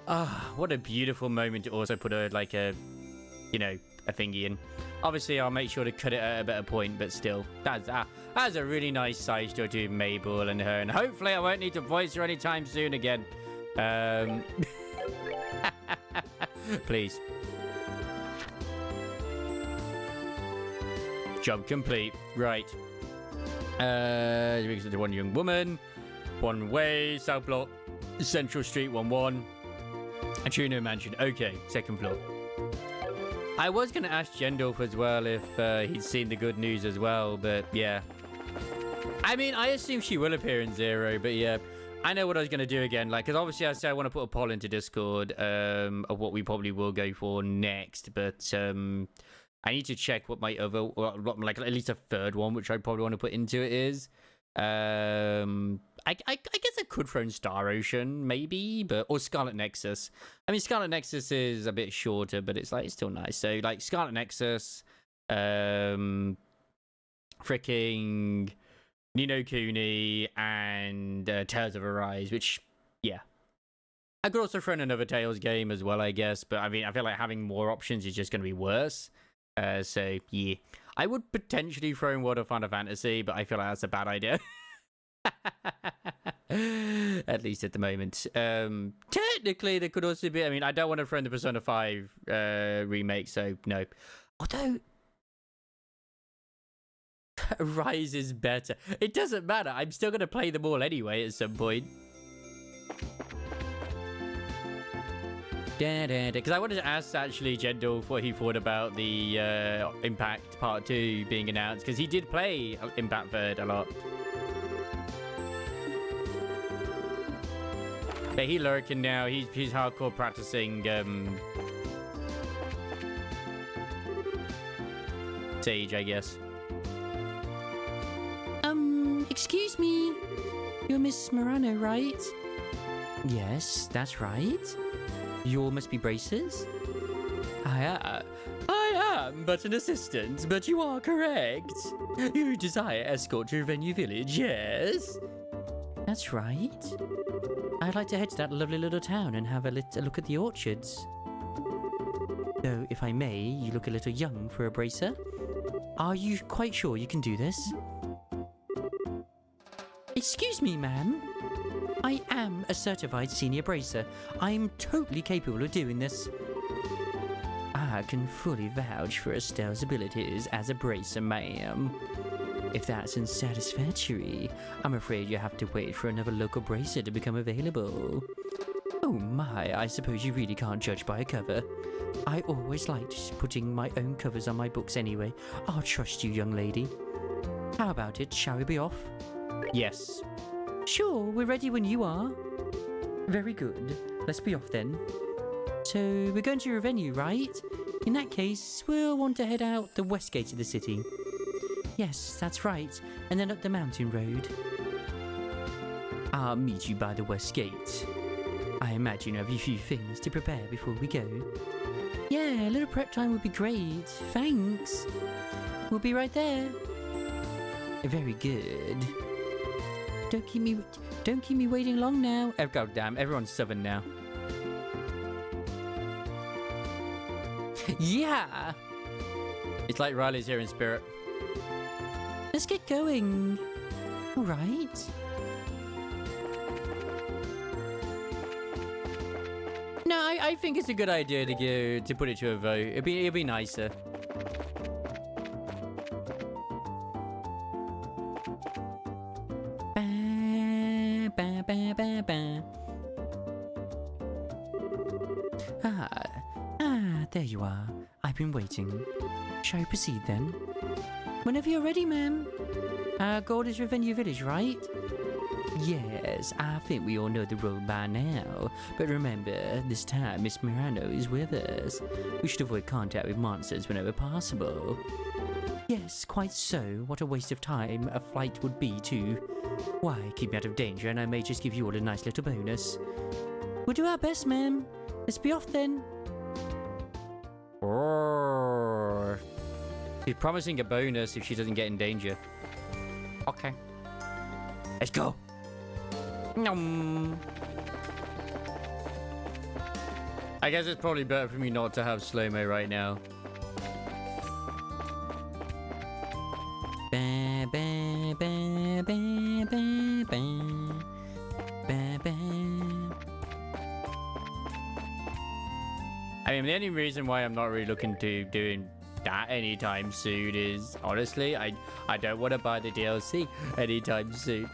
Ah, what a beautiful moment to also put a thingy in. Obviously, I'll make sure to cut it at a better point, but still, that's a really nice side story to Mabel and her, and hopefully I won't need to voice her anytime soon again. Please. Job complete. Right. The one young woman, one way, South Block, Central Street, 1-1. A Truno Mansion. Okay, second floor. I was going to ask Jendolf as well if he'd seen the good news as well, but yeah. I mean, I assume she will appear in Zero, but yeah. I know what I was going to do again, like, because obviously I said I want to put a poll into Discord of what we probably will go for next, but I need to check what my other, like, at least a third one, which I probably want to put into it is. I guess I could throw in Star Ocean, maybe, or Scarlet Nexus. I mean, Scarlet Nexus is a bit shorter, but it's still nice. So, like, Scarlet Nexus, freaking Ni no Kuni, and Tales of Arise, which, yeah. I could also throw in another Tales game as well, I guess, but I mean, I feel like having more options is just going to be worse. So, yeah. I would potentially throw in World of Final Fantasy, but I feel like that's a bad idea. At least at the moment. Technically, there could also be... I mean, I don't want to throw in the Persona 5 remake, so no. Although... Rise is better. It doesn't matter. I'm still going to play them all anyway at some point. Because I wanted to ask, actually, Jendolf what he thought about the Impact Part 2 being announced, because he did play Impact Third a lot. But he's lurking now. He's hardcore practicing Sage, I guess. Excuse me. You're Miss Morano, right? Yes, that's right. You must be braces? I am but an assistant, but you are correct. You desire escort to Venue Village, yes? That's right. I'd like to head to that lovely little town and have a look at the orchards. Though, if I may, you look a little young for a bracer. Are you quite sure you can do this? Excuse me, ma'am. I am a certified senior bracer. I am totally capable of doing this. I can fully vouch for Estelle's abilities as a bracer, ma'am. If that's unsatisfactory, I'm afraid you have to wait for another local bracer to become available. Oh my, I suppose you really can't judge by a cover. I always liked putting my own covers on my books anyway. I'll trust you, young lady. How about it? Shall we be off? Yes. Sure, we're ready when you are. Very good. Let's be off then. So, we're going to your venue, right? In that case, we'll want to head out the west gate of the city. Yes, that's right. And then up the mountain road. I'll meet you by the west gate. I imagine you have a few things to prepare before we go. Yeah, a little prep time would be great. Thanks. We'll be right there. Very good. Don't keep me waiting long now. Oh, god damn, everyone's southern now. Yeah! It's like Riley's here in spirit. Let's get going. All right. No, I think it's a good idea to put it to a vote. It'd be nicer. There you are. I've been waiting. Shall we proceed then? Whenever you're ready, ma'am. Our goal is Venue Village, right? Yes, I think we all know the road by now. But remember, this time Miss Morano is with us. We should avoid contact with monsters whenever possible. Yes, quite so. What a waste of time a flight would be too. Why, keep me out of danger and I may just give you all a nice little bonus. We'll do our best, ma'am. Let's be off then. Oh. She's promising a bonus if she doesn't get in danger. Okay. Let's go. Nom. I guess it's probably better for me not to have slow-mo right now. Ba, ba, ba, ba, ba, ba. Ba, ba. I mean, the only reason why I'm not really looking to doing that anytime soon is, honestly, I don't want to buy the DLC anytime soon.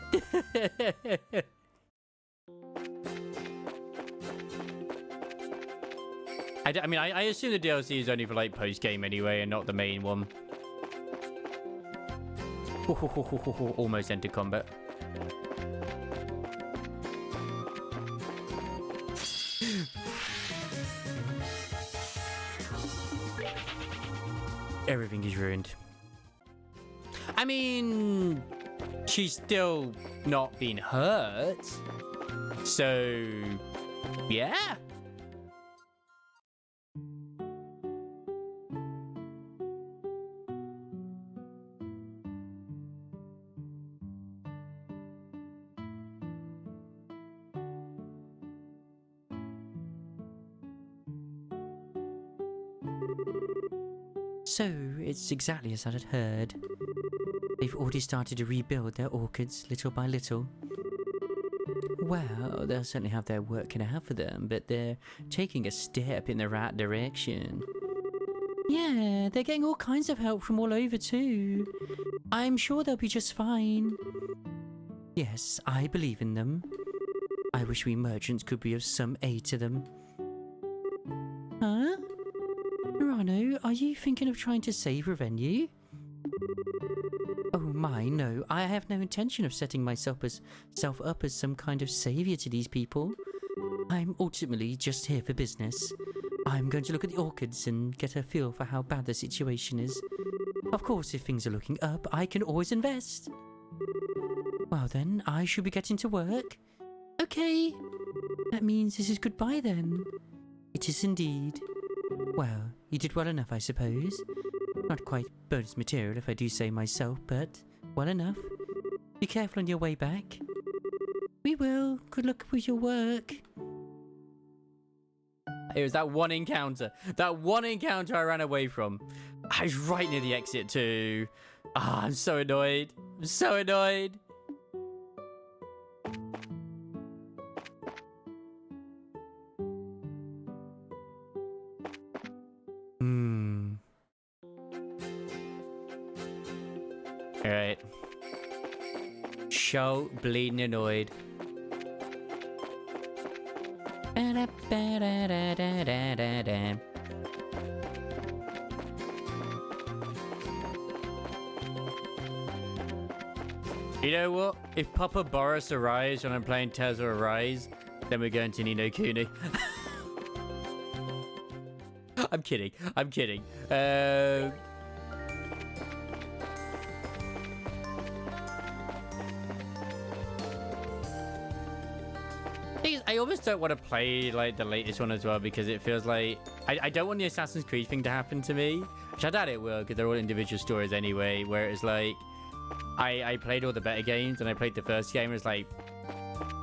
I mean, I assume the DLC is only for, like, post-game anyway, and not the main one. Almost entered combat. Everything is ruined. I mean, she's still not been hurt. So, yeah. So, it's exactly as I had heard. They've already started to rebuild their orchids little by little. Well, they'll certainly have their work cut out for them, but they're taking a step in the right direction. Yeah, they're getting all kinds of help from all over too. I'm sure they'll be just fine. Yes, I believe in them. I wish we merchants could be of some aid to them. Huh? Rano, are you thinking of trying to save Revenue? Oh my, no. I have no intention of setting myself up as some kind of savior to these people. I'm ultimately just here for business. I'm going to look at the orchids and get a feel for how bad the situation is. Of course, if things are looking up, I can always invest. Well then, I should be getting to work. Okay. That means this is goodbye then. It is indeed. Well, you did well enough, I suppose. Not quite bonus material if I do say myself, but well enough. Be careful on your way back. We will. Good luck with your work. It was that one encounter. That one encounter I ran away from. I was right near the exit too. Ah, I'm so annoyed. I'm so annoyed. Alright. So bleeding annoyed. You know what? If Papa Boris arrives when I'm playing Tesla Arise, then we're going to Ni no Kuni. I'm kidding. I'm kidding. I almost don't want to play like the latest one as well because it feels like I don't want the Assassin's Creed thing to happen to me, which I doubt it will because they're all individual stories anyway. Where it's like I played all the better games and I played the first game and it's like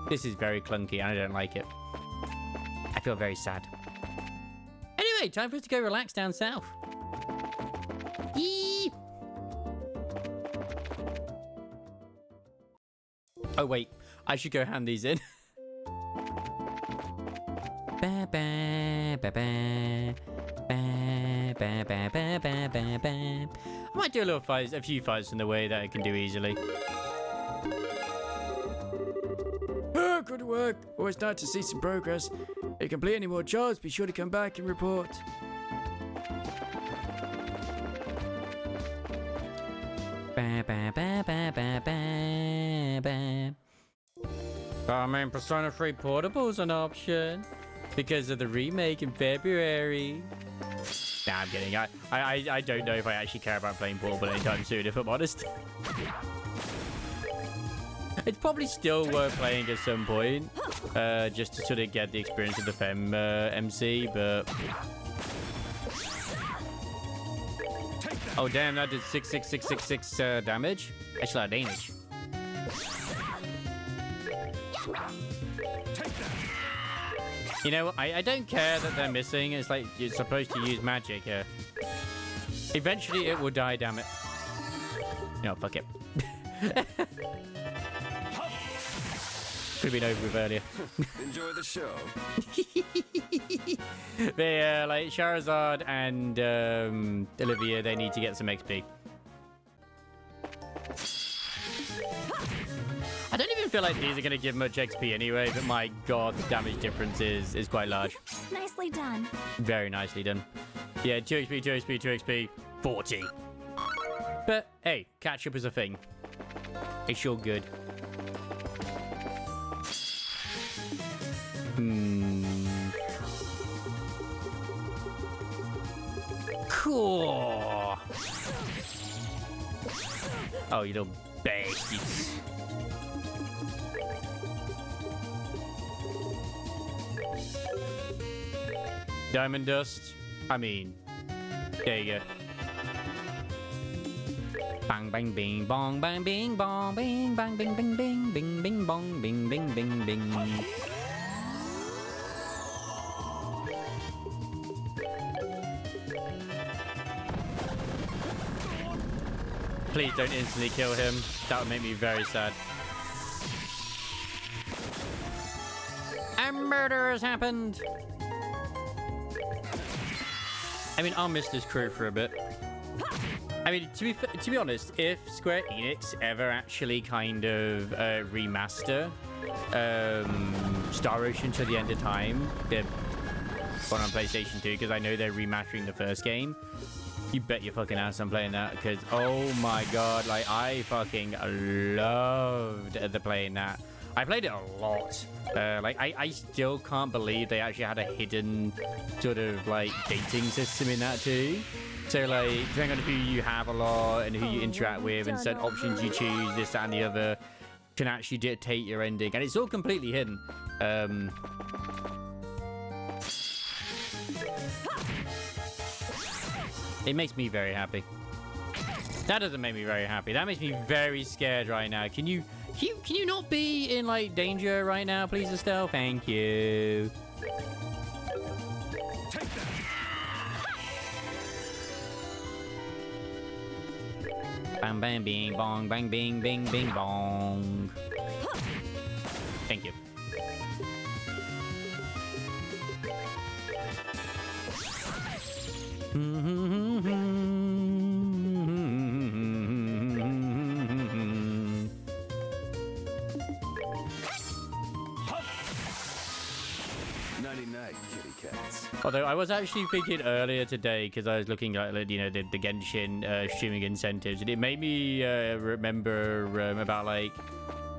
this is very clunky and I don't like it. I feel very sad. Anyway, time for us to go relax down south. Eee! Oh wait, I should go hand these in. Ba ba ba ba ba ba ba ba ba ba ba. I might do a few fights in the way that I can do easily. Oh, good work. Always nice to see some progress. If you complete any more jobs, be sure to come back and report. Ba ba ba ba ba ba ba. I mean, Persona 3 Portable's an option. Because of the remake in February. Nah, I'm kidding. I don't know if I actually care about playing Portable anytime soon, if I'm honest. It's probably still worth playing at some point. Just to sort of get the experience of the Fem MC, but... Oh, damn, that did 66666 damage. That's a lot of damage. You know, I don't care that they're missing. It's like you're supposed to use magic here. Eventually it will die, damn it. No, fuck it. Could have been over with earlier. Enjoy the show. But yeah, like Charizard and Olivia, they need to get some XP. I don't even feel like these are going to give much XP anyway, but my god, the damage difference is quite large. Nicely done. Very nicely done. Yeah, 2 XP, 2 XP, 2 XP, 40. But hey, catch up is a thing. It's sure good. Cool. Oh, you little bastards. Diamond dust. I mean, there you go. Bang bang bing bong bang bing bong bing bang bing bing bing bing bing bong bing bing bing bing. Please don't instantly kill him. That would make me very sad. A murder has happened. I mean, I'll miss this crew for a bit. I mean, to be honest, if Square Enix ever actually kind of remaster Star Ocean to the End of Time, the one on PlayStation 2, because I know they're remastering the first game, you bet your fucking ass I'm playing that, because oh my god, like I fucking loved playing that. I played it a lot. Like I still can't believe they actually had a hidden sort of like dating system in that too. So like depending on who you have a lot and who you interact with and certain options you choose, this, that, and the other, can actually dictate your ending, and it's all completely hidden. It makes me very happy. That doesn't make me very happy. That makes me very scared right now. Can you not be in like danger right now, please, Estelle? Thank you. Bang bang bing bong bang bing bing bing bong. Thank you. Although I was actually thinking earlier today, because I was looking at, you know, the Genshin streaming incentives, and it made me remember about like,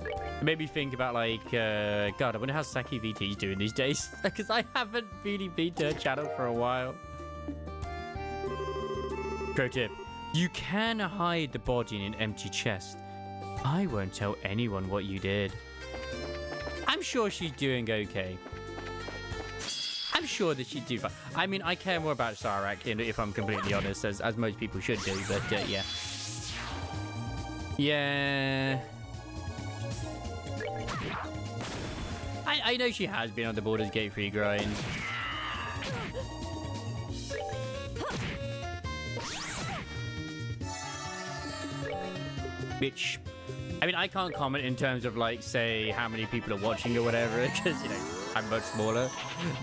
it made me think about like, God, I wonder how Saki VT's doing these days, because I haven't really been to her channel for a while. Pro tip: you can hide the body in an empty chest. I won't tell anyone what you did. I'm sure she's doing okay. I'm sure that she'd do fine. I mean, I care more about Sarak, if I'm completely honest, as most people should do, but yeah. Yeah. I know she has been on the Baldur's Gate 3 grind. Which, I mean, I can't comment in terms of, like, say, how many people are watching or whatever, because, you know, I'm much smaller.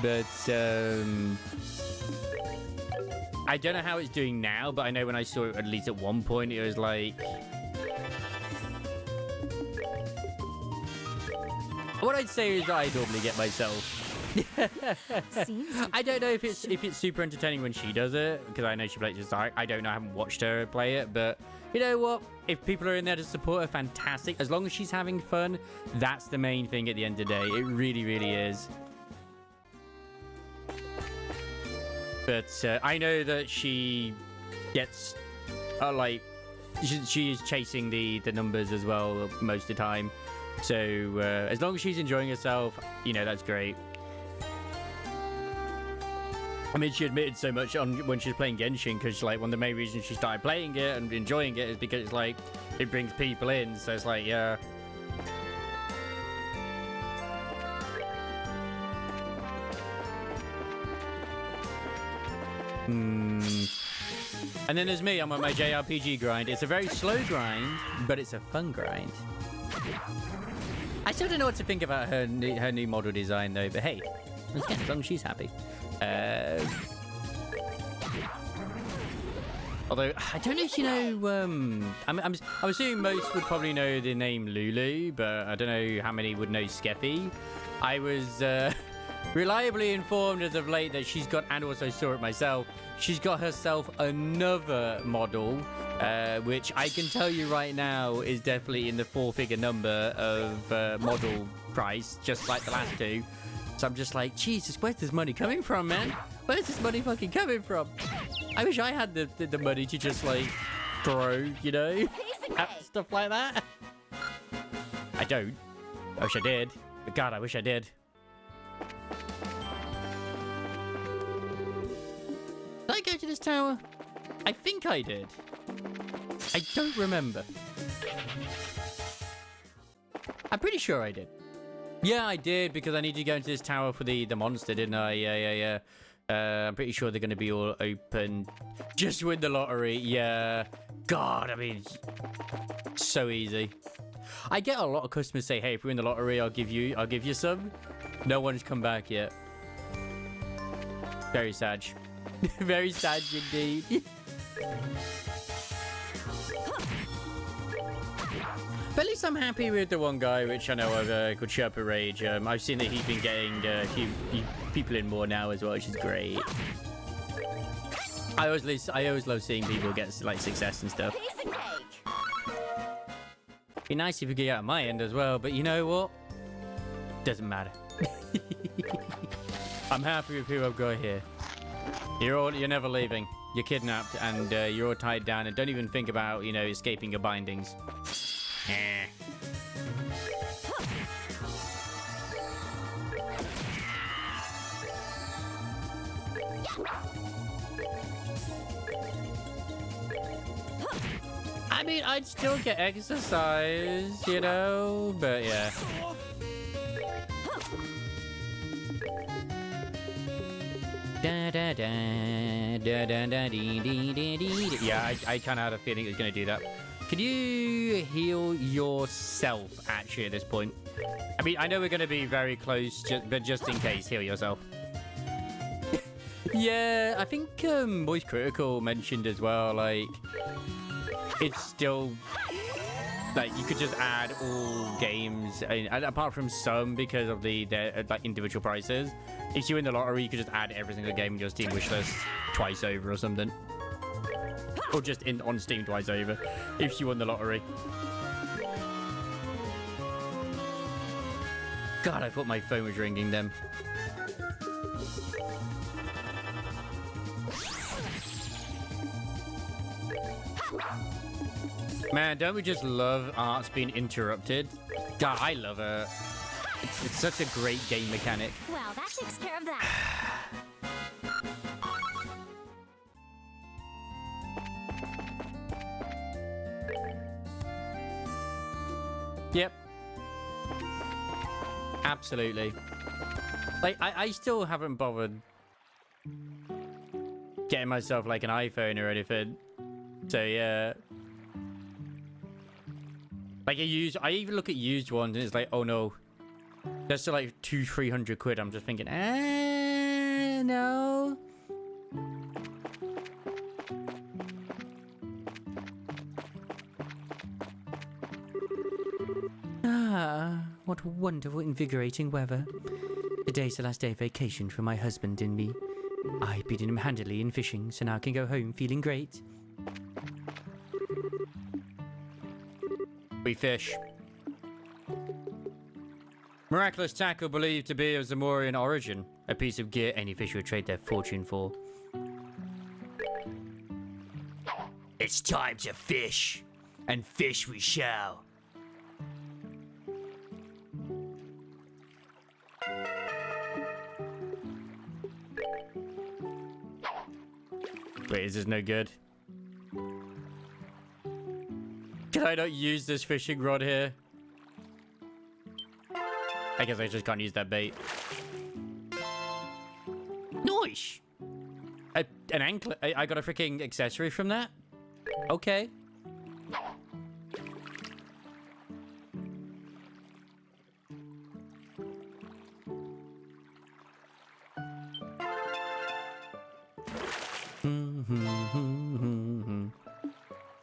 But, I don't know how it's doing now, but I know when I saw it, at least at one point, it was like... What I'd say is that I normally get myself. I don't know if it's super entertaining when she does it, because I know she plays it. I don't know, I haven't watched her play it, but you know what? If people are in there to support her, fantastic. As long as she's having fun, that's the main thing at the end of the day. It really, really is. But I know that she gets like she is chasing the numbers as well most of the time. So as long as she's enjoying herself, you know, that's great. I mean, she admitted so much when she was playing Genshin, because like one of the main reasons she started playing it and enjoying it is because it's like it brings people in. So it's like, yeah. And then there's me. I'm on my JRPG grind. It's a very slow grind, but it's a fun grind. I still don't know what to think about her new model design, though. But hey, again, as long as she's happy. Although, I don't know if you know, I'm assuming most would probably know the name Lulu, but I don't know how many would know Skeffy. I was reliably informed as of late that she's got, and also saw it myself, she's got herself another model, which I can tell you right now is definitely in the 4-figure number of model price, just like the last two. So I'm just like, Jesus, where's this money coming from, man? Where's this money fucking coming from? I wish I had the money to just, like, throw, you know, at stuff like that. I don't. I wish I did. But God, I wish I did. Did I go to this tower? I think I did. I don't remember. I'm pretty sure I did. Yeah, I did, because I needed to go into this tower for the monster, didn't I? Yeah. I'm pretty sure they're going to be all open. Just win the lottery. Yeah. God, I mean, so easy. I get a lot of customers say, hey, if we win the lottery, I'll give you some. No one's come back yet. Very sad. Very sad indeed. But at least I'm happy with the one guy, which I know of, called Sherpa Rage. I've seen that he's been getting a few people in more now as well, which is great. I always love seeing people get like success and stuff. Be nice if you get out of my end as well, but you know what? Doesn't matter. I'm happy with who I've got here. You're never leaving. You're kidnapped and you're all tied down, and don't even think about, you know, escaping your bindings. I mean, I'd still get exercise, you know, but yeah. Yeah, I kind of had a feeling it was going to do that. Could you heal yourself, actually, at this point? I mean, I know we're going to be very close, but just in case, heal yourself. Yeah, I think Voice Critical mentioned as well, like, it's still, like, you could just add all games, and apart from some, because of their like, individual prices. If you win the lottery, you could just add every single game in your Steam wishlist twice over or something. Or just on Steam twice over, if you won the lottery. God, I thought my phone was ringing then. Man, don't we just love arts being interrupted? God, I love it. It's such a great game mechanic. Well, that takes care of that. Yep. Absolutely. Like, I still haven't bothered getting myself, like, an iPhone or anything. So, yeah. Like, I even look at used ones and it's like, oh no. That's still like 200-300 quid. I'm just thinking, no. Ah, what wonderful, invigorating weather. Today's the last day of vacation for my husband and me. I beaten him handily in fishing, so now I can go home feeling great. We fish. Miraculous tackle believed to be of Zamorian origin. A piece of gear any fish would trade their fortune for. It's time to fish. And fish we shall. Wait, is this no good? Can I not use this fishing rod here? I guess I just can't use that bait. Nice! an anklet. I got a freaking accessory from that. Okay.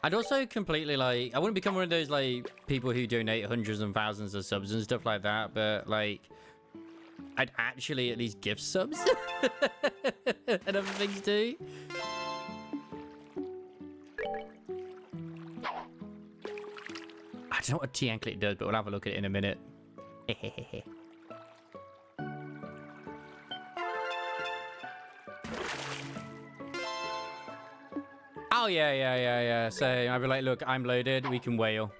I'd also completely like, I wouldn't become one of those like people who donate hundreds and thousands of subs and stuff like that, but like I'd actually at least gift subs and other things too. I don't know what a T-anklet does, but we'll have a look at it in a minute. Oh, yeah. So I'd be like, look, I'm loaded. We can whale.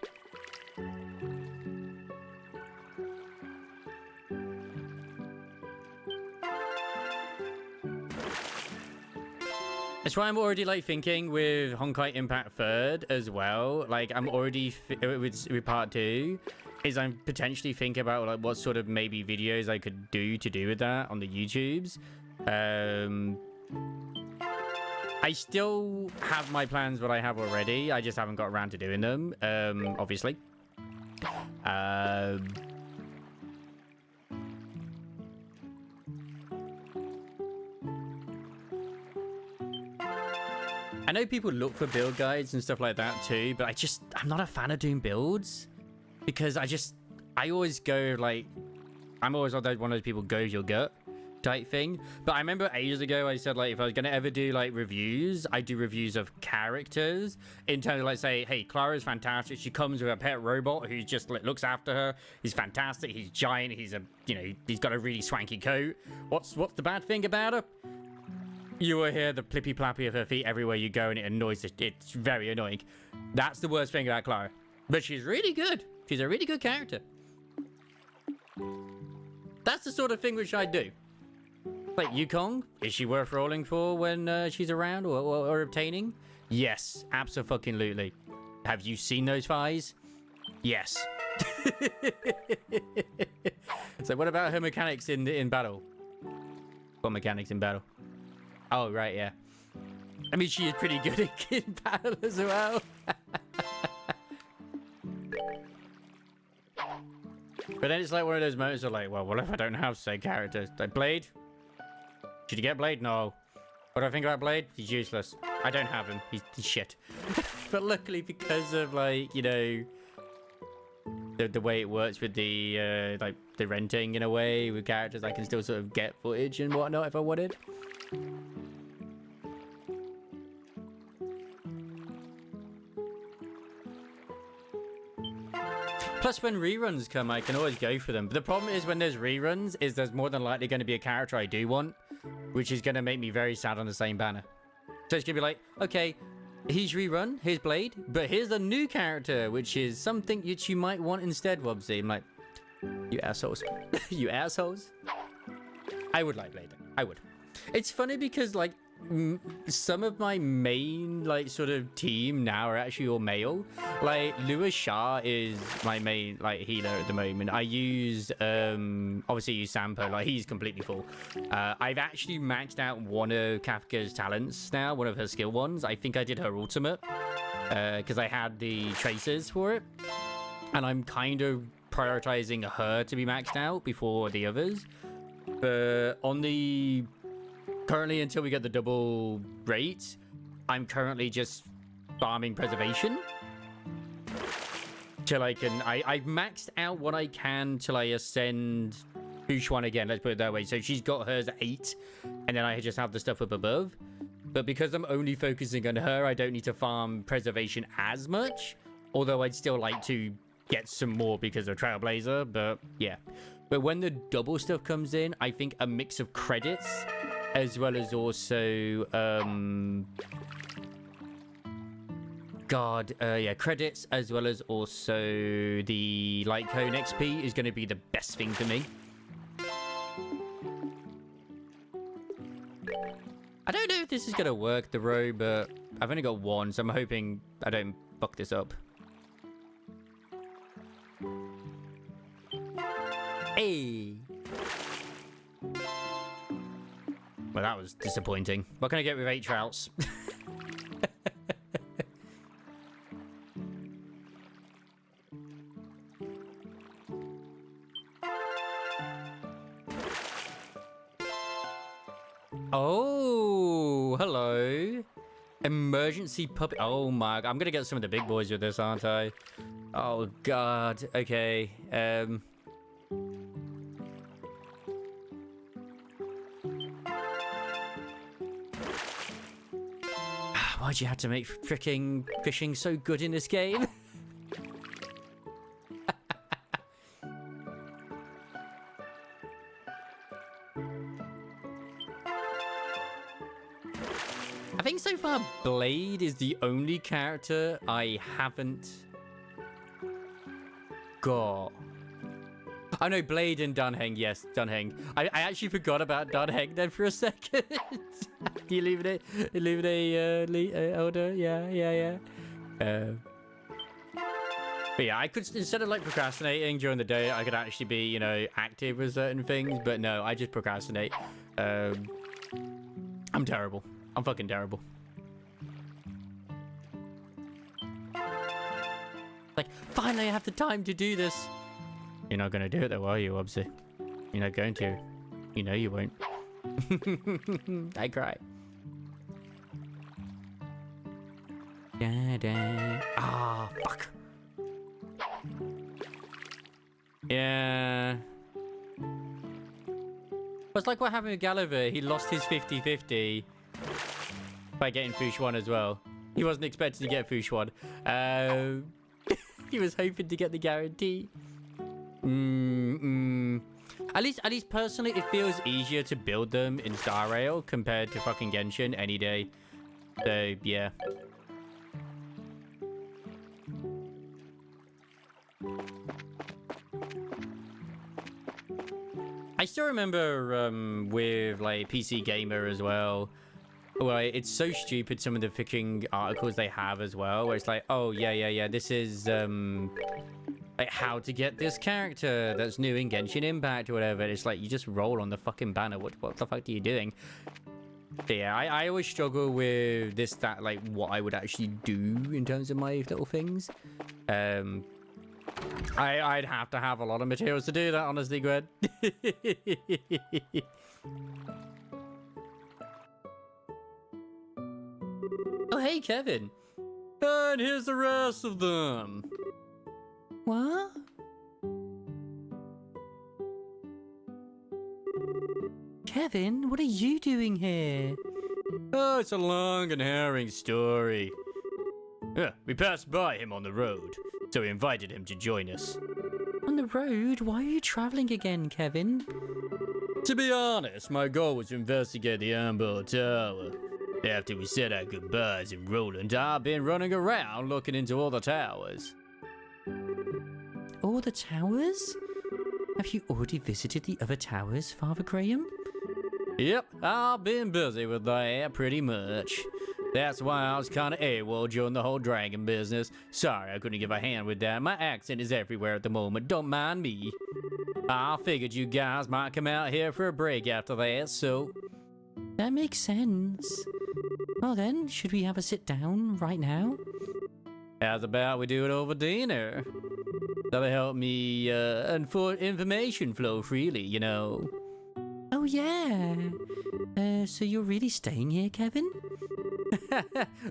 That's why I'm already like thinking with Honkai Impact 3rd as well. Like I'm already with part 2 is I'm potentially thinking about like what sort of maybe videos I could do with that on the YouTubes. I still have my plans, what I have already. I just haven't got around to doing them, obviously. I know people look for build guides and stuff like that too, but I'm not a fan of doing builds because I always go like, I'm always one of those people goes your gut type thing. But I remember ages ago I said like if I was gonna ever do like reviews, I do reviews of characters in terms of like say, hey, Clara's fantastic. She comes with a pet robot who just like, looks after her. He's fantastic. He's giant. He's he's got a really swanky coat. What's the bad thing about her? You will hear the plippy plappy of her feet everywhere you go, and it annoys it. It's very annoying. That's the worst thing about Clara. But she's really good. She's a really good character. That's the sort of thing which I do. Like Yukong, is she worth rolling for when she's around or obtaining? Yes, absolutely. Have you seen those thighs? Yes. So what about her mechanics in battle? What mechanics in battle? Oh, right, yeah. I mean, she is pretty good in battle as well. But then it's like one of those moments of like, well, what if I don't have said characters? Like Blade? Should you get Blade? No. What do I think about Blade? He's useless. I don't have him. He's shit. But luckily, because of like, the way it works with the like the renting in a way with characters, I can still sort of get footage and whatnot if I wanted. Plus, when reruns come, I can always go for them. But the problem is when there's reruns, is there's more than likely going to be a character I do want, which is going to make me very sad on the same banner. So it's going to be like, okay, he's rerun, here's Blade, but here's a new character, which is something which you might want instead, Wobsy. I'm like, you assholes. You assholes. I would like Blade. I would. It's funny because, like, some of my main like sort of team now are actually all male. Like Lewis Shah is my main like healer at the moment. I use obviously use Sampo, like he's completely full. I've actually maxed out one of Kafka's talents now, one of her skill ones. I think I did her ultimate because I had the traces for it, and I'm kind of prioritizing her to be maxed out before the others. But on the currently, until we get the double rate, I'm currently just farming preservation till I can. I've maxed out what I can till I ascend Bushwan again. Let's put it that way. So she's got hers at 8, and then I just have the stuff up above. But because I'm only focusing on her, I don't need to farm preservation as much. Although I'd still like to get some more because of Trailblazer. But yeah. But when the double stuff comes in, I think a mix of credits, as well as also, credits, as well as also the Light Cone XP is going to be the best thing for me. I don't know if this is going to work, the row, but I've only got one, so I'm hoping I don't fuck this up. Well, that was disappointing. What can I get with 8 trouts? Oh, hello. Emergency puppy. Oh my, I'm gonna get some of the big boys with this, aren't I? Oh god. Okay. Why'd you have to make freaking fishing so good in this game? I think so far Blade is the only character I haven't got. Oh no, Blade and Dunheng. Yes, Dunheng. I actually forgot about Dunheng then for a second. Do you leave it older? Yeah. But yeah, I could, instead of like procrastinating during the day, I could actually be, you know, active with certain things. But no, I just procrastinate. I'm terrible. I'm fucking terrible. Like, finally I have the time to do this. You're not gonna do it though, are you, Obsy? You're not going to. You know you won't. I cry. Ah, fuck. Yeah. It's like what happened with Gulliver. He lost his 50-50 by getting Fushuan as well. He wasn't expecting to get Fushuan. He was hoping to get the guarantee. At least personally, it feels easier to build them in Star Rail compared to fucking Genshin any day. So yeah. I still remember with like PC Gamer as well. Well, it's so stupid, some of the freaking articles they have as well, where it's like, oh yeah, this is like how to get this character that's new in Genshin Impact or whatever. It's like you just roll on the fucking banner. What the fuck are you doing? But yeah, I always struggle with this, that, like what I would actually do in terms of my little things. I'd have to have a lot of materials to do that, honestly, Gwen. Oh, hey, Kevin. And here's the rest of them. What? Kevin, what are you doing here? Oh, it's a long and harrowing story. Yeah, we passed by him on the road, so we invited him to join us. On the road? Why are you traveling again, Kevin? To be honest, my goal was to investigate the unveiled tower. After we said our goodbyes in Roland, I've been running around looking into all the towers. All the towers? Have you already visited the other towers, Father Graham? Yep, I've been busy with that pretty much. That's why I was kind of AWOL during the whole dragon business. Sorry I couldn't give a hand with that. My accent is everywhere at the moment, don't mind me. I figured you guys might come out here for a break after that, so... That makes sense. Well then, should we have a sit down right now? How's about we do it over dinner? That'll help me, and for information flow freely, you know. Oh yeah. So you're really staying here, Kevin?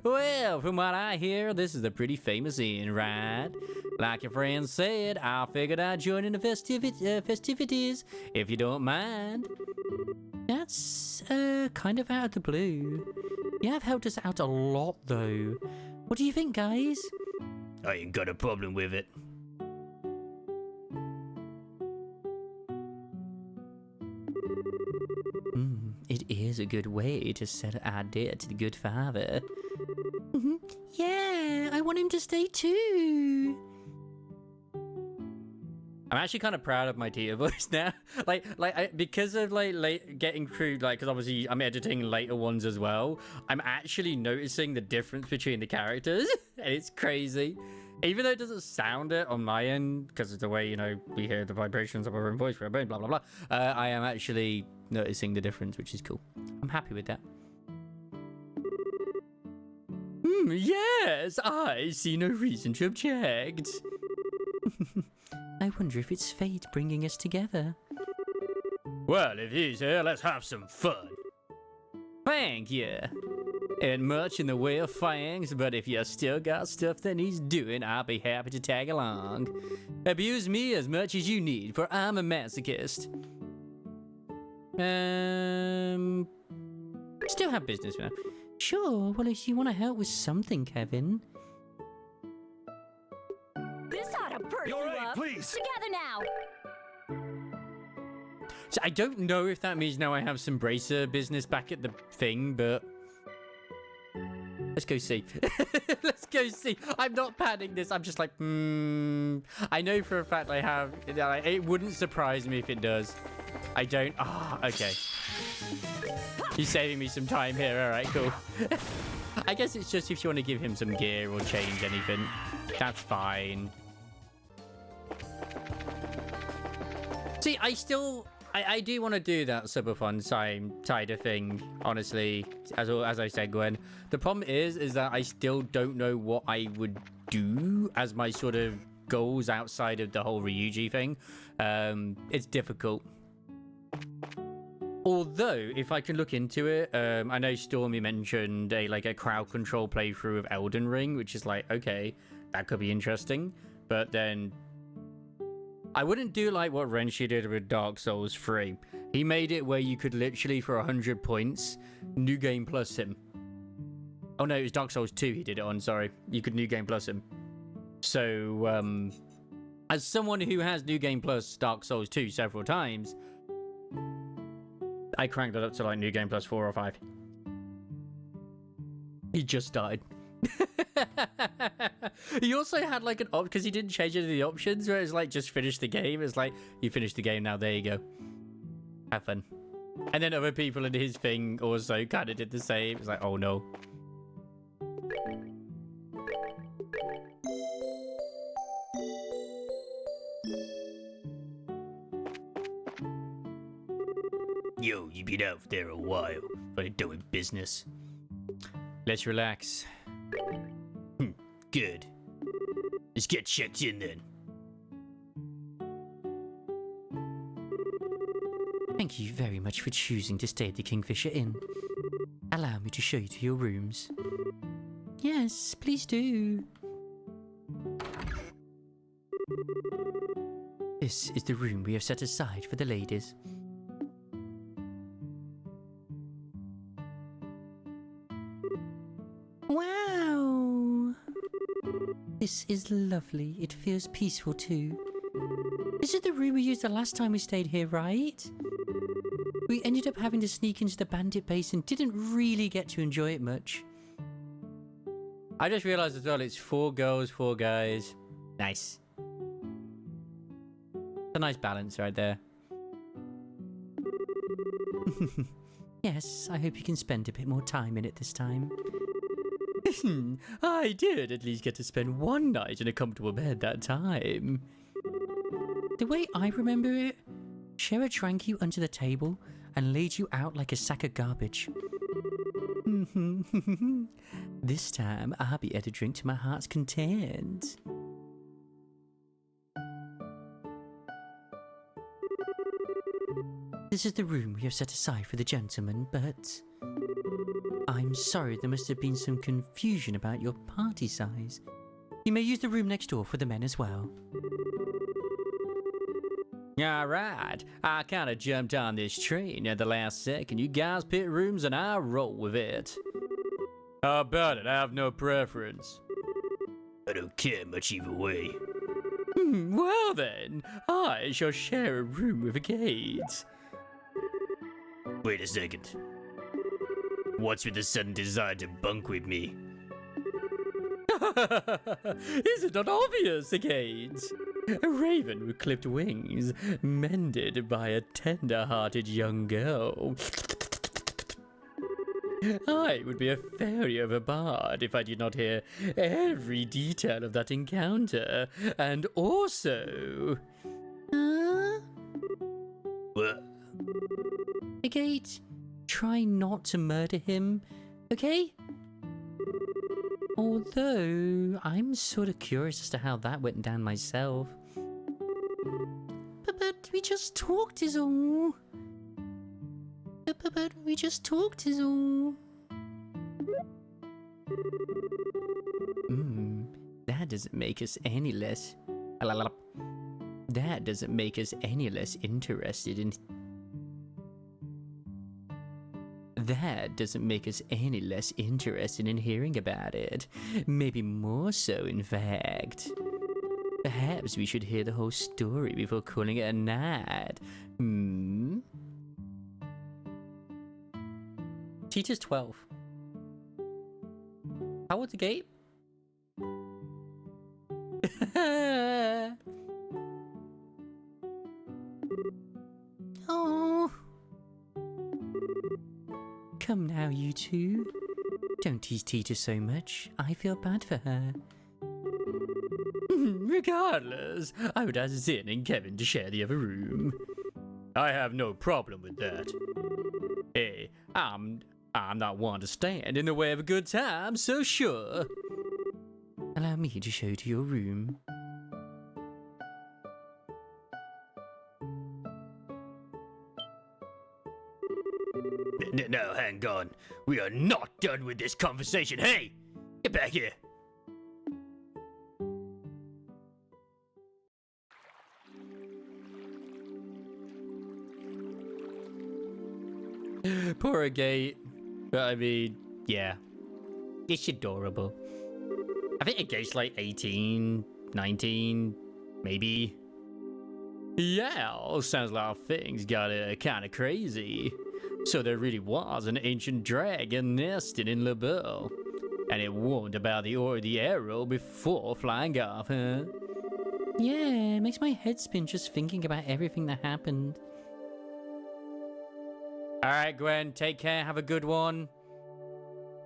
Well, from what I hear, this is a pretty famous inn, right? Like your friend said, I figured I'd join in the festivities, if you don't mind. That's, kind of out of the blue. You have helped us out a lot, though. What do you think, guys? I ain't got a problem with it. It is a good way to set an idea to the good father. Yeah, I want him to stay too. I'm actually kind of proud of my Tia voice now. Because of late getting through, because obviously I'm editing later ones as well. I'm actually noticing the difference between the characters, and it's crazy. Even though it doesn't sound it on my end, because of the way, you know, we hear the vibrations of our own voice for our brain, blah, blah, blah, I am actually noticing the difference, which is cool. I'm happy with that. Yes, I see no reason to object. I wonder if it's fate bringing us together. Well, if he's here, let's have some fun. Thank you. Ain't much in the way of fangs, but if you still got stuff that needs doing, I'll be happy to tag along. Abuse me as much as you need, for I'm a masochist. Still have business now. Sure, well, if you want to help with something, Kevin. This ought to perk you up. Please. Together now. So I don't know if that means now I have some bracer business back at the thing, but let's go see. Let's go see. I'm not panning this. I'm just like, I know for a fact I have. It wouldn't surprise me if it does. I don't. Okay. You're saving me some time here. All right, cool. I guess it's just if you want to give him some gear or change anything. That's fine. See, I do want to do that subathon side of thing, honestly, as I said, Gwen. The problem is that I still don't know what I would do as my sort of goals outside of the whole Ryuji thing. It's difficult. Although, if I can look into it, I know Stormy mentioned a crowd control playthrough of Elden Ring, which is like, okay, that could be interesting. But then I wouldn't do like what Renshi did with Dark Souls 3. He made it where you could literally, for 100 points, New Game Plus him. Oh no, it was Dark Souls 2 he did it on, sorry. You could New Game Plus him. So, as someone who has New Game Plus Dark Souls 2 several times, I cranked it up to like New Game Plus 4 or 5. He just started. He also had like an option, because he didn't change any of the options, where it's like, just finish the game. It's like, you finished the game now, there you go. Have fun. And then other people in his thing also kind of did the same. It's like, oh no. Yo, you've been out there a while, but I'm doing business. Let's relax. Good. Let's get checked in then. Thank you very much for choosing to stay at the Kingfisher Inn. Allow me to show you to your rooms. Yes, please do. This is the room we have set aside for the ladies. Wow! This is lovely. It feels peaceful too. This is the room we used the last time we stayed here, right? We ended up having to sneak into the bandit base and didn't really get to enjoy it much. I just realized as well, it's 4 girls, 4 guys. Nice. A nice balance right there. Yes, I hope you can spend a bit more time in it this time. I did at least get to spend one night in a comfortable bed that time. The way I remember it, Shara drank you under the table and laid you out like a sack of garbage. This time, I'll be able to drink to my heart's content. This is the room we have set aside for the gentlemen, but I'm sorry there must have been some confusion about your party size. You may use the room next door for the men as well. Alright, I kinda jumped on this train at the last second. You guys pick rooms and I roll with it. How about it? I have no preference. I don't care much either way. Well then, I shall share a room with the Gates. Wait a second. What's with the sudden desire to bunk with me? Is it not obvious, Gates? A raven with clipped wings, mended by a tender-hearted young girl. I would be a fairy of a bard if I did not hear every detail of that encounter. And also... What? Agate, try not to murder him, okay? Although, I'm sort of curious as to how that went down myself. But we just talked is all. But we just talked is all. That doesn't make us any less... That doesn't make us any less interested in... That doesn't make us any less interested in hearing about it. Maybe more so, in fact. Perhaps we should hear the whole story before calling it a night. Tita's 12. How old's the gate? Oh. Come now, you two. Don't tease Tita so much. I feel bad for her. Regardless, I would ask Zin and Kevin to share the other room. I have no problem with that. Hey, I'm not one to stand in the way of a good time, so sure. Allow me to show you to your room. No, hang on. We are not done with this conversation. Hey, get back here. Poor Agate. But I mean, yeah. It's adorable. I think Agate's like 18, 19, maybe. Yeah, sounds like things got kind of crazy. So there really was an ancient dragon nested in Liberl. And it warned about the arrow before flying off, huh? Yeah, it makes my head spin just thinking about everything that happened. Alright, Gwen, take care. Have a good one.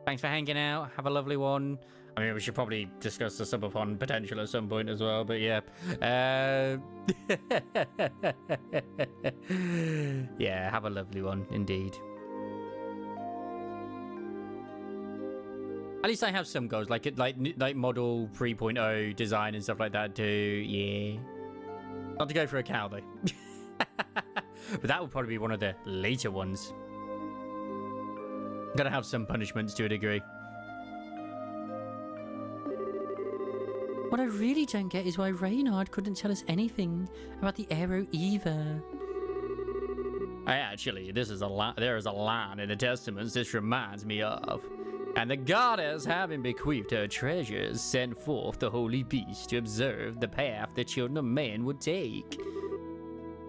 Thanks for hanging out. Have a lovely one. I mean, we should probably discuss the subathon potential at some point as well, but yeah. Yeah, have a lovely one, indeed. At least I have some goals, like model 3.0 design and stuff like that too, yeah. Not to go for a cow, though. But that will probably be one of the later ones. Gotta have some punishments to a degree. What I really don't get is why Reynard couldn't tell us anything about the arrow either. Actually, there is a line in the Testaments this reminds me of. And the goddess, having bequeathed her treasures, sent forth the holy beast to observe the path the children of man would take.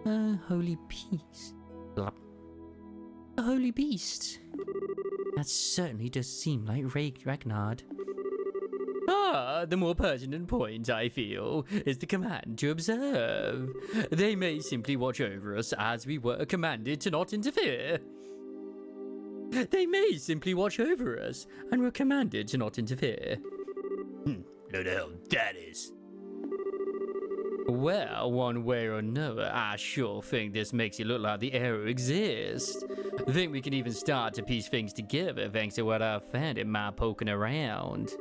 Holy beast. A holy beast. That certainly does seem like Ragnard. The more pertinent point, I feel, is the command to observe. They may simply watch over us as we were commanded to not interfere. They may simply watch over us and were commanded to not interfere. Know the hell that is. Well, one way or another, I sure think this makes it look like the arrow exists. I think we can even start to piece things together thanks to what I found in my poking around.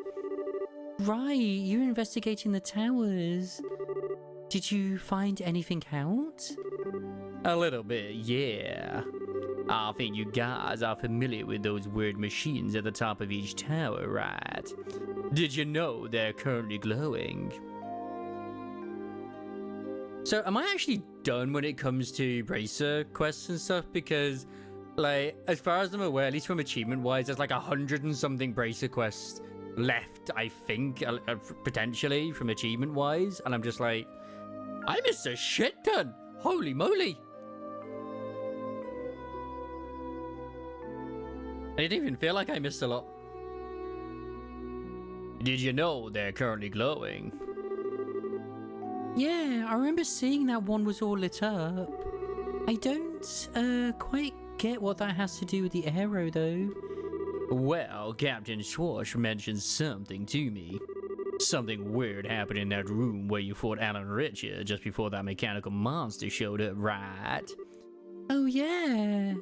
Right, you're investigating the towers. Did you find anything out? A little bit, yeah. I think you guys are familiar with those weird machines at the top of each tower, right? Did you know they're currently glowing? So, am I actually done when it comes to bracer quests and stuff? Because, like, as far as I'm aware, at least from achievement-wise, there's like 100 and something bracer quests left, I think, potentially, from achievement-wise. And I'm just like, I missed a shit ton! Holy moly! I didn't even feel like I missed a lot. Did you know they're currently glowing? Yeah, I remember seeing that one was all lit up. I don't quite get what that has to do with the arrow, though. Well, Captain Schwartz mentioned something to me. Something weird happened in that room where you fought Alan Richard just before that mechanical monster showed up, right? Oh, yeah.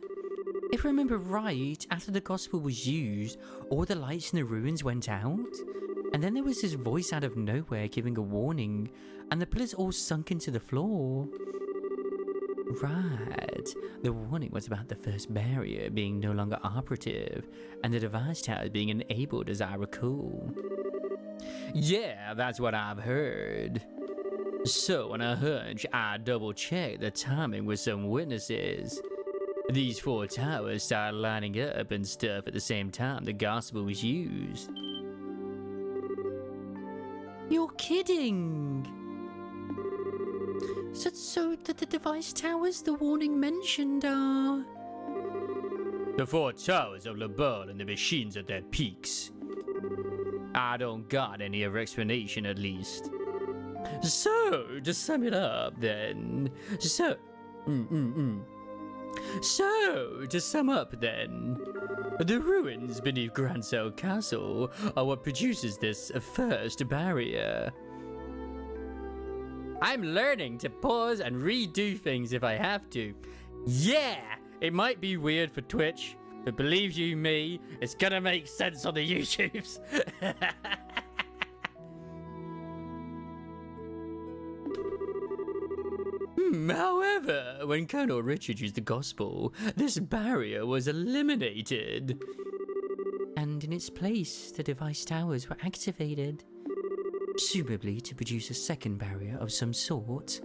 If I remember right, after the gospel was used, all the lights in the ruins went out. And then there was this voice out of nowhere giving a warning, and the pillars all sunk into the floor. Right. The warning was about the first barrier being no longer operative, and the device tower being enabled, as I recall. Yeah, that's what I've heard. So, on a hunch, I double-checked the timing with some witnesses. These 4 towers started lining up and stuff at the same time the gospel was used. You're kidding! So the device towers the warning mentioned are... The 4 towers of Liberl and the machines at their peaks. I don't got any other explanation, at least. So, to sum it up then... So, to sum up then... The ruins beneath Grancel Castle are what produces this first barrier. I'm learning to pause and redo things if I have to. Yeah! It might be weird for Twitch, but believe you me, it's gonna make sense on the YouTubes. However, when Colonel Richard used the gospel, this barrier was eliminated. And in its place, the device towers were activated. Presumably to produce a second barrier of some sort.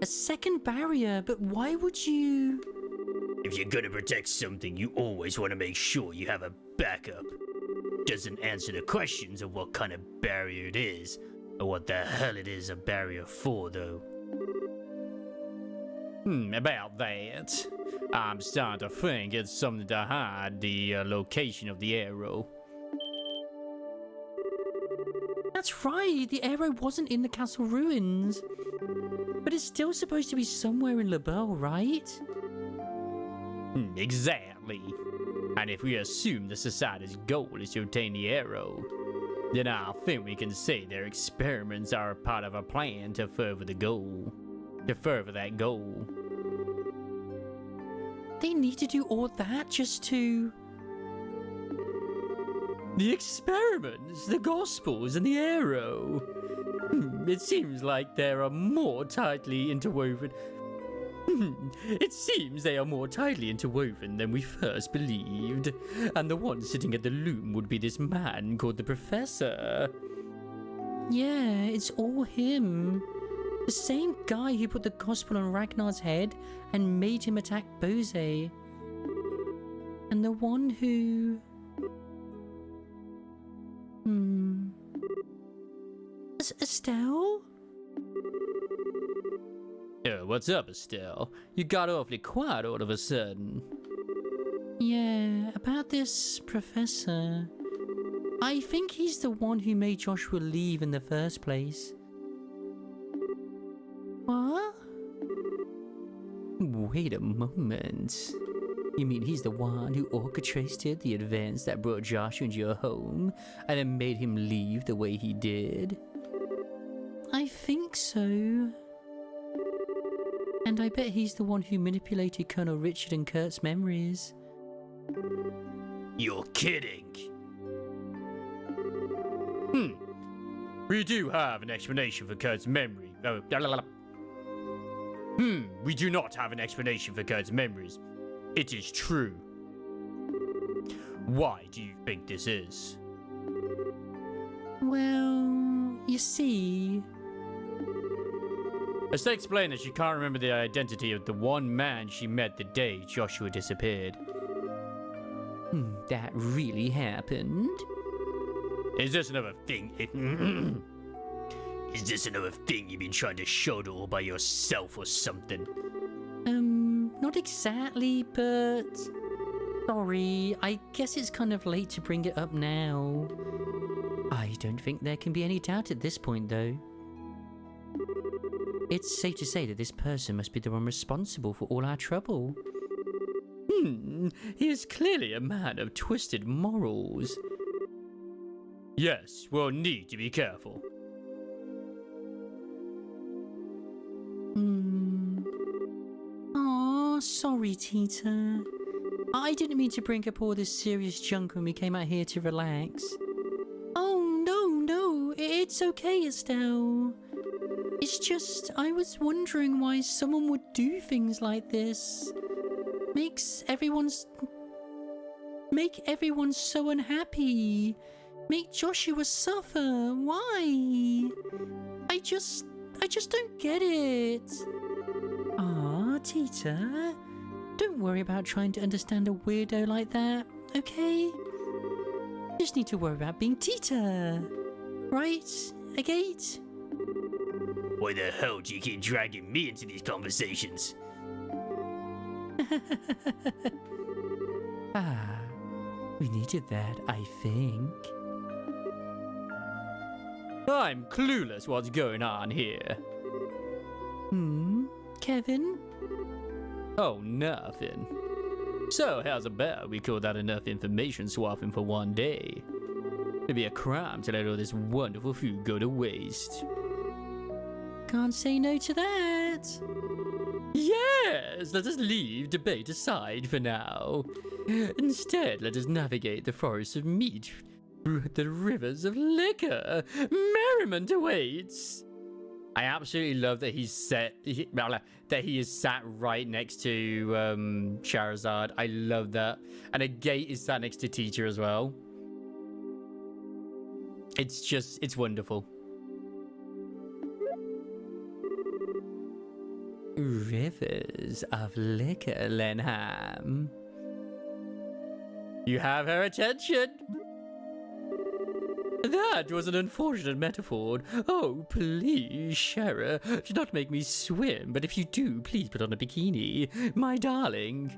A second barrier? But why would you... If you're gonna protect something, you always want to make sure you have a backup. Doesn't answer the questions of what kind of barrier it is, or what the hell it is a barrier for, though. About that, I'm starting to think it's something to hide the location of the arrow. That's right, the arrow wasn't in the castle ruins. But it's still supposed to be somewhere in Liberl, right? Exactly. And if we assume the Society's goal is to obtain the arrow, then I think we can say their experiments are a part of a plan to further the goal. To further that goal. They need to do all that just to... The experiments, the gospels, and the arrow. It seems like they are more tightly interwoven. It seems they are more tightly interwoven than we first believed. And the one sitting at the loom would be this man called the Professor. Yeah, it's all him. The same guy who put the gospel on Ragnar's head and made him attack Bose. And the one who... Estelle? Oh, what's up, Estelle? You got awfully quiet all of a sudden. Yeah, about this professor. I think he's the one who made Joshua leave in the first place. What? Wait a moment. You mean he's the one who orchestrated the events that brought Joshua into your home and then made him leave the way he did? I think so. And I bet he's the one who manipulated Colonel Richard and Kurt's memories. You're kidding. We do have an explanation for Kurt's memory. We do not have an explanation for Kurt's memories. It is true. Why do you think this is? Well, you see... Estelle explained that she can't remember the identity of the one man she met the day Joshua disappeared. That really happened? Is this another thing? Is this another thing you've been trying to shoulder all by yourself or something? Not exactly, but... Sorry, I guess it's kind of late to bring it up now. I don't think there can be any doubt at this point, though. It's safe to say that this person must be the one responsible for all our trouble. He is clearly a man of twisted morals. Yes, we'll need to be careful. Aw, sorry, Tita. I didn't mean to bring up all this serious junk when we came out here to relax. Oh, no, it's okay, Estelle. It's just, I was wondering why someone would do things like this. Make everyone so unhappy. Make Joshua suffer. Why? I just don't get it. Ah, Tita, don't worry about trying to understand a weirdo like that, okay? Just need to worry about being Tita. Right, Agate? Why the hell do you keep dragging me into these conversations? We needed that, I think. I'm clueless what's going on here. Kevin? Oh, nothing. So, how's about we call that enough information swapping for one day? It'd be a crime to let all this wonderful food go to waste. Can't say no to that. Yes, let us leave debate aside for now. Instead, let us navigate the forests of meat through the rivers of liquor. Merriment awaits. I absolutely love that he is sat right next to Charizard. I love that. And a gate is sat next to Teacher as well. It's wonderful. Rivers of liquor, Lenham. You have her attention. That was an unfortunate metaphor. Oh, please, Shara, do not make me swim. But if you do, please put on a bikini, my darling.